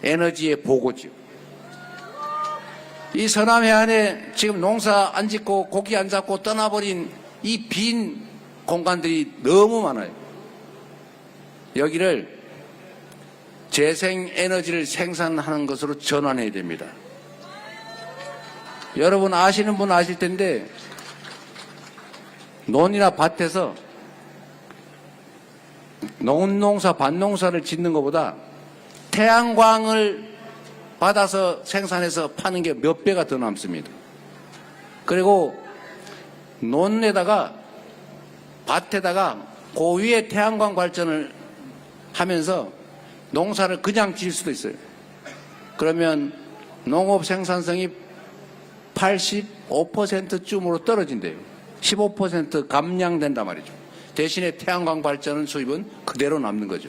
에너지의 보고죠. 이 서남해안에 지금 농사 안 짓고 고기 안 잡고 떠나버린 이 빈 공간들이 너무 많아요. 여기를 재생에너지를 생산하는 것으로 전환해야 됩니다. 여러분 아시는 분 아실 텐데 논이나 밭에서 농사 밭농사를 짓는 것보다 태양광을 받아서 생산해서 파는 게 몇 배가 더 남습니다. 그리고 논에다가 밭에다가 그 위에 태양광 발전을 하면서 농사를 그냥 지을 수도 있어요. 그러면 농업 생산성이 85%쯤으로 떨어진대요. 15% 감량된단 말이죠. 대신에 태양광 발전 수입은 그대로 남는 거죠.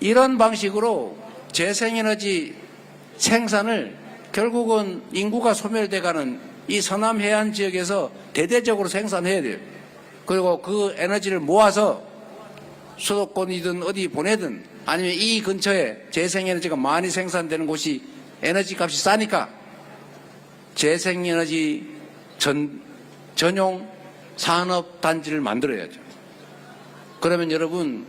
이런 방식으로 재생에너지 생산을 결국은 인구가 소멸돼가는 이 서남해안 지역에서 대대적으로 생산해야 돼요. 그리고 그 에너지를 모아서 수도권이든 어디 보내든 아니면 이 근처에 재생에너지가 많이 생산되는 곳이 에너지 값이 싸니까 재생에너지 전용 산업단지를 만들어야죠. 그러면 여러분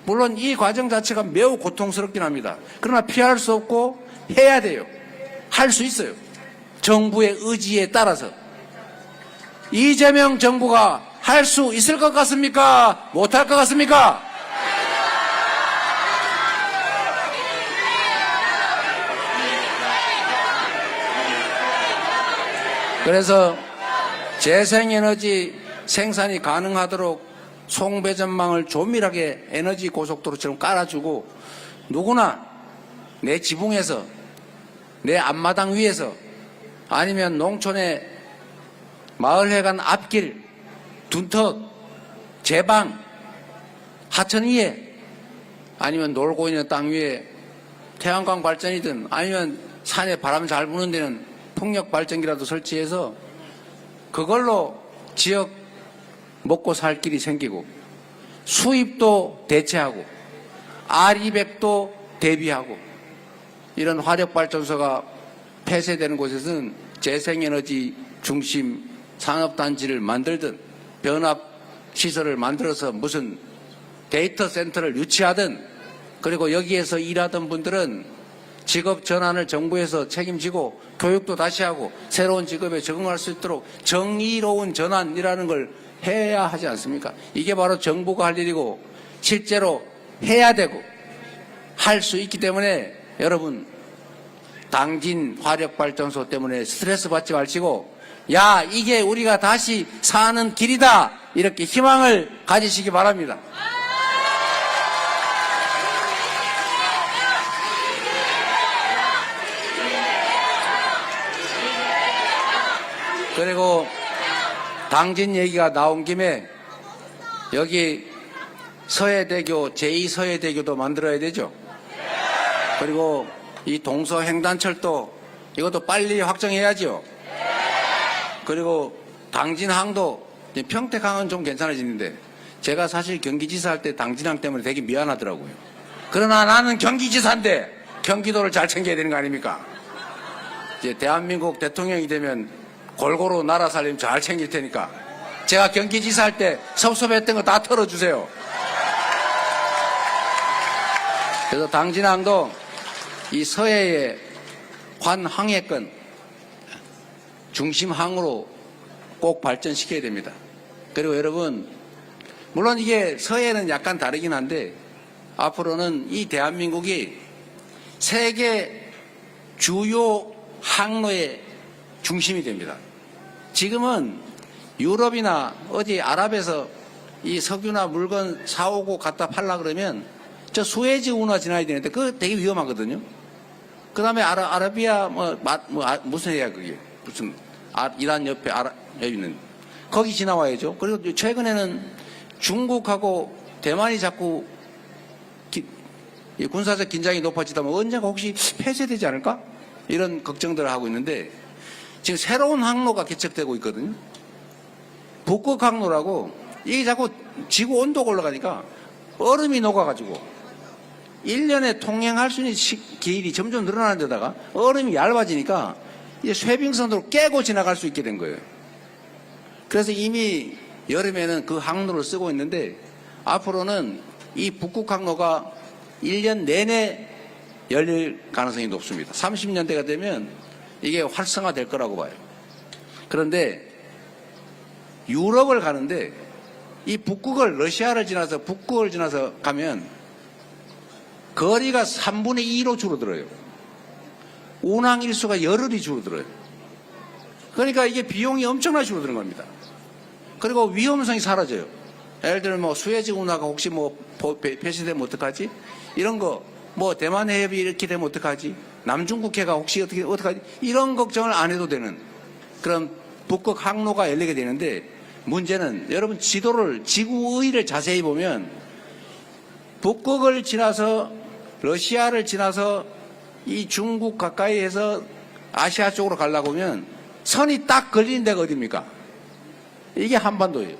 물론 이 과정 자체가 매우 고통스럽긴 합니다. 그러나 피할 수 없고 해야 돼요. 할 수 있어요. 정부의 의지에 따라서. 이재명 정부가 할 수 있을 것 같습니까? 못할 것 같습니까? 그래서 재생에너지 생산이 가능하도록 송배전망을 조밀하게 에너지 고속도로처럼 깔아주고 누구나 내 지붕에서 내 앞마당 위에서 아니면 농촌의 마을회관 앞길, 둔턱, 제방, 하천 위에 아니면 놀고 있는 땅 위에 태양광 발전이든 아니면 산에 바람 잘 부는 데는 풍력 발전기라도 설치해서 그걸로 지역 먹고 살 길이 생기고 수입도 대체하고 아리백도 대비하고 이런 화력발전소가 폐쇄되는 곳에서는 재생에너지 중심 산업단지를 만들든 변압시설을 만들어서 무슨 데이터 센터를 유치하든 그리고 여기에서 일하던 분들은 직업 전환을 정부에서 책임지고 교육도 다시 하고 새로운 직업에 적응할 수 있도록 정의로운 전환이라는 걸 해야 하지 않습니까? 이게 바로 정부가 할 일이고 실제로 해야 되고 할 수 있기 때문에 여러분 당진 화력발전소 때문에 스트레스 받지 마시고 야 이게 우리가 다시 사는 길이다 이렇게 희망을 가지시기 바랍니다. 그리고 당진 얘기가 나온 김에 여기 서해대교 제2서해대교도 만들어야 되죠. 그리고 이 동서횡단철도 이것도 빨리 확정해야죠. 그리고 당진항도 평택항은 좀 괜찮아지는데 제가 사실 경기지사 할 때 당진항 때문에 되게 미안하더라고요. 그러나 나는 경기지사인데 경기도를 잘 챙겨야 되는 거 아닙니까? 이제 대한민국 대통령이 되면 골고루 나라 살림 잘 챙길 테니까 제가 경기지사 할 때 섭섭했던 거 다 털어주세요. 그래서 당진항도 이 서해에 환항해권 중심항으로 꼭 발전시켜야 됩니다. 그리고 여러분, 물론 이게 서해는 약간 다르긴 한데 앞으로는 이 대한민국이 세계 주요 항로의 중심이 됩니다. 지금은 유럽이나 어디 아랍에서 이 석유나 물건 사오고 갖다 팔라 그러면 저 수에즈 운하 지나야 되는데 그거 되게 위험하거든요. 그 다음에 아라비아 무슨 해야 그게 무슨 이란 옆에 여기 있는 거기 지나와야죠. 그리고 최근에는 중국하고 대만이 자꾸 군사적 긴장이 높아지다 보면 언젠가 혹시 폐쇄되지 않을까? 이런 걱정들을 하고 있는데 지금 새로운 항로가 개척되고 있거든요. 북극 항로라고 이게 자꾸 지구 온도가 올라가니까 얼음이 녹아가지고 1년에 통행할 수 있는 길이 점점 늘어나는 데다가 얼음이 얇아지니까 이제 쇠빙선으로 깨고 지나갈 수 있게 된 거예요. 그래서 이미 여름에는 그 항로를 쓰고 있는데 앞으로는 이 북극 항로가 1년 내내 열릴 가능성이 높습니다. 30년대가 되면 이게 활성화될 거라고 봐요. 그런데 유럽을 가는데 이 북극을 러시아를 지나서 북극을 지나서 가면 거리가 3분의 2로 줄어들어요. 운항 일수가 열흘이 줄어들어요. 그러니까 이게 비용이 엄청나게 줄어드는 겁니다. 그리고 위험성이 사라져요. 예를 들면 뭐 수에즈 운하가 혹시 뭐 폐쇄되면 어떡하지? 이런 거 뭐 대만 해협이 이렇게 되면 어떡하지? 남중국해가 혹시 어떻게 하지? 이런 걱정을 안 해도 되는 그런 북극 항로가 열리게 되는데 문제는 여러분 지도를 지구의를 자세히 보면 북극을 지나서 러시아를 지나서 이 중국 가까이에서 아시아 쪽으로 가려고 하면 선이 딱 걸리는 데가 어디입니까? 이게 한반도예요.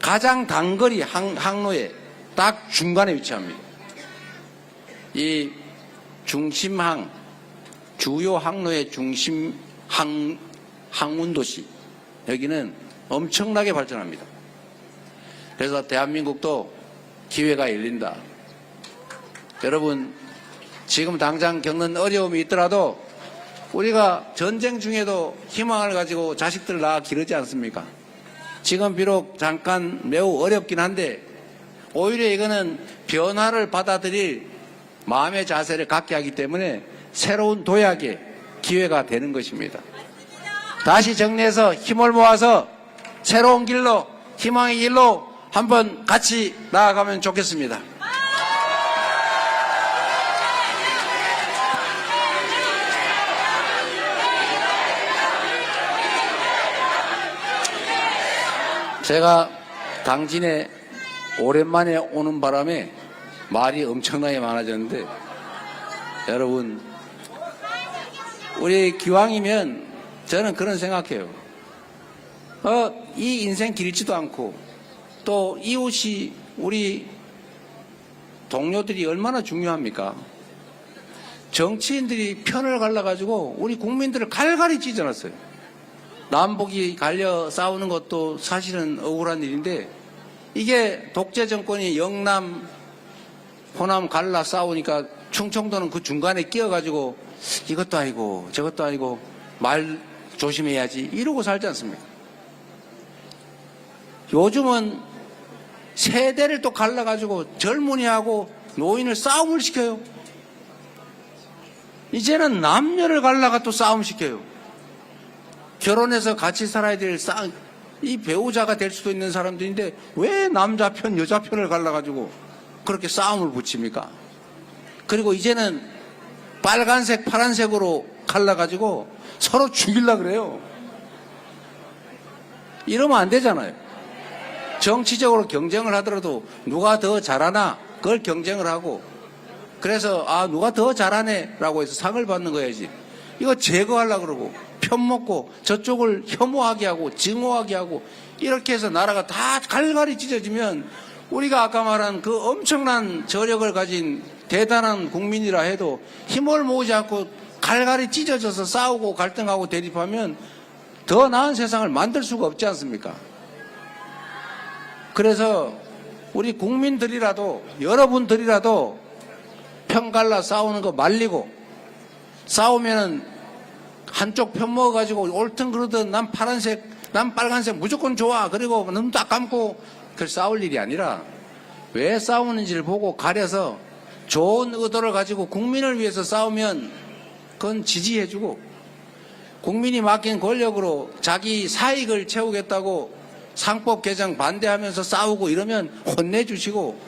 가장 단거리 항로에 딱 중간에 위치합니다. 이 중심항, 주요 항로의 중심 항운도시 여기는 엄청나게 발전합니다. 그래서 대한민국도 기회가 열린다. 여러분 지금 당장 겪는 어려움이 있더라도 우리가 전쟁 중에도 희망을 가지고 자식들 낳아 기르지 않습니까? 지금 비록 잠깐 매우 어렵긴 한데 오히려 이거는 변화를 받아들일 마음의 자세를 갖게 하기 때문에 새로운 도약의 기회가 되는 것입니다. 다시 정리해서 힘을 모아서 새로운 길로 희망의 길로 한번 같이 나아가면 좋겠습니다. 제가 당진에 오랜만에 오는 바람에 말이 엄청나게 많아졌는데 여러분 우리 기왕이면 저는 그런 생각해요. 이 인생 길지도 않고 또 이웃이 우리 동료들이 얼마나 중요합니까? 정치인들이 편을 갈라가지고 우리 국민들을 갈갈이 찢어놨어요. 남북이 갈려 싸우는 것도 사실은 억울한 일인데 이게 독재 정권이 영남, 호남 갈라 싸우니까 충청도는 그 중간에 끼어가지고 이것도 아니고 저것도 아니고 말 조심해야지 이러고 살지 않습니까? 요즘은 세대를 또 갈라가지고 젊은이하고 노인을 싸움을 시켜요. 이제는 남녀를 갈라가 또 싸움 시켜요. 결혼해서 같이 살아야 될 이 배우자가 될 수도 있는 사람들인데 왜 남자 편 여자 편을 갈라가지고 그렇게 싸움을 붙입니까? 그리고 이제는 빨간색 파란색으로 갈라가지고 서로 죽이려고 그래요. 이러면 안 되잖아요. 정치적으로 경쟁을 하더라도 누가 더 잘하나 그걸 경쟁을 하고 그래서 누가 더 잘하네 라고 해서 상을 받는 거야지. 이거 제거하려고 그러고 편먹고 저쪽을 혐오하게 하고 증오하게 하고 이렇게 해서 나라가 다 갈갈이 찢어지면 우리가 아까 말한 그 엄청난 저력을 가진 대단한 국민이라 해도 힘을 모으지 않고 갈갈이 찢어져서 싸우고 갈등하고 대립하면 더 나은 세상을 만들 수가 없지 않습니까? 그래서 우리 국민들이라도 여러분들이라도 편 갈라 싸우는 거 말리고 싸우면은 한쪽 편 먹어가지고 옳든 그러든 난 파란색, 난 빨간색 무조건 좋아. 그리고 눈 딱 감고 그 싸울 일이 아니라 왜 싸우는지를 보고 가려서 좋은 의도를 가지고 국민을 위해서 싸우면 그건 지지해주고, 국민이 맡긴 권력으로 자기 사익을 채우겠다고 상법 개정 반대하면서 싸우고 이러면 혼내주시고,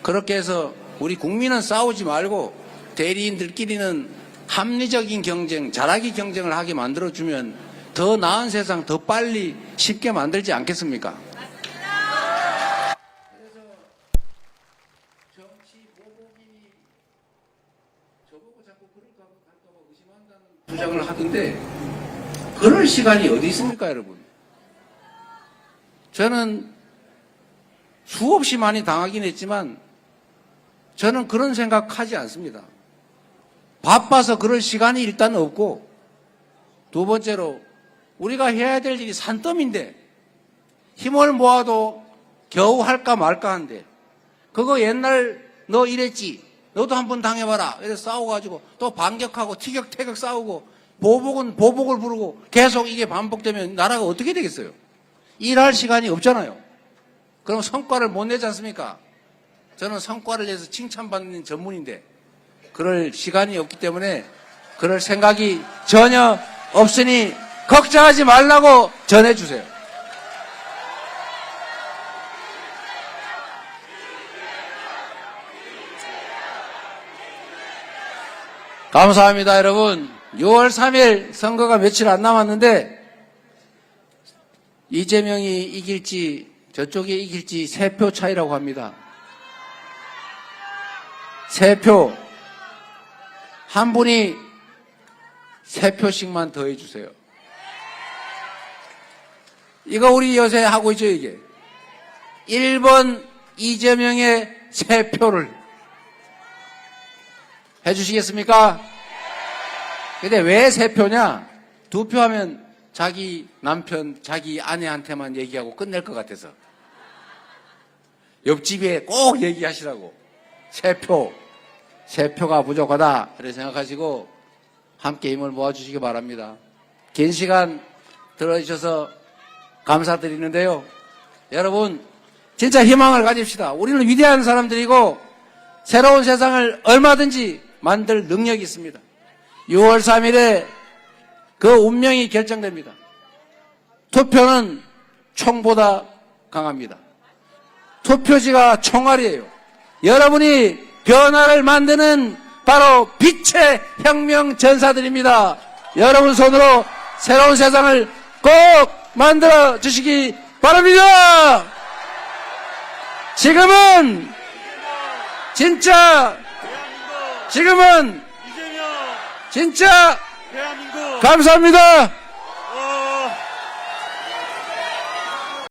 그렇게 해서 우리 국민은 싸우지 말고 대리인들끼리는 합리적인 경쟁, 잘하기 경쟁을 하게 만들어주면 더 나은 세상 더 빨리 쉽게 만들지 않겠습니까? 그래서 정치 보복이 저보고 자꾸 그럴까 할까봐 의심한다는 주장을 하던데, 그럴 시간이 어디 있습니까, 여러분? 저는 수없이 많이 당하긴 했지만 저는 그런 생각하지 않습니다. 바빠서 그럴 시간이 일단 없고, 두 번째로 우리가 해야 될 일이 산더미인데 힘을 모아도 겨우 할까 말까 한데, 그거 옛날 너 이랬지, 너도 한번 당해봐라 이래서 싸워가지고 또 반격하고 티격태격 싸우고 보복은 보복을 부르고 계속 이게 반복되면 나라가 어떻게 되겠어요? 일할 시간이 없잖아요. 그럼 성과를 못 내지 않습니까? 저는 성과를 내서 칭찬받는 전문인데 그럴 시간이 없기 때문에 그럴 생각이 전혀 없으니 걱정하지 말라고 전해주세요. 감사합니다, 여러분. 6월 3일 선거가 며칠 안 남았는데 이재명이 이길지 저쪽이 이길지 3표 차이라고 합니다. 3표. 한 분이 3표씩만 더해 주세요. 이거 우리 요새 하고 있죠, 이게. 1번 이재명의 3표를 해 주시겠습니까? 근데 왜 3표냐? 2표 하면 자기 남편, 자기 아내한테만 얘기하고 끝낼 것 같아서. 옆집에 꼭 얘기하시라고. 3표. 3표가 부족하다. 이렇게 생각하시고 함께 힘을 모아주시기 바랍니다. 긴 시간 들어주셔서 감사드리는데요. 여러분, 진짜 희망을 가집시다. 우리는 위대한 사람들이고 새로운 세상을 얼마든지 만들 능력이 있습니다. 6월 3일에 그 운명이 결정됩니다. 투표는 총보다 강합니다. 투표지가 총알이에요. 여러분이 변화를 만드는 바로 빛의 혁명 전사들입니다. 여러분 손으로 새로운 세상을 꼭 만들어 주시기 바랍니다. 지금은 진짜 진짜 감사합니다.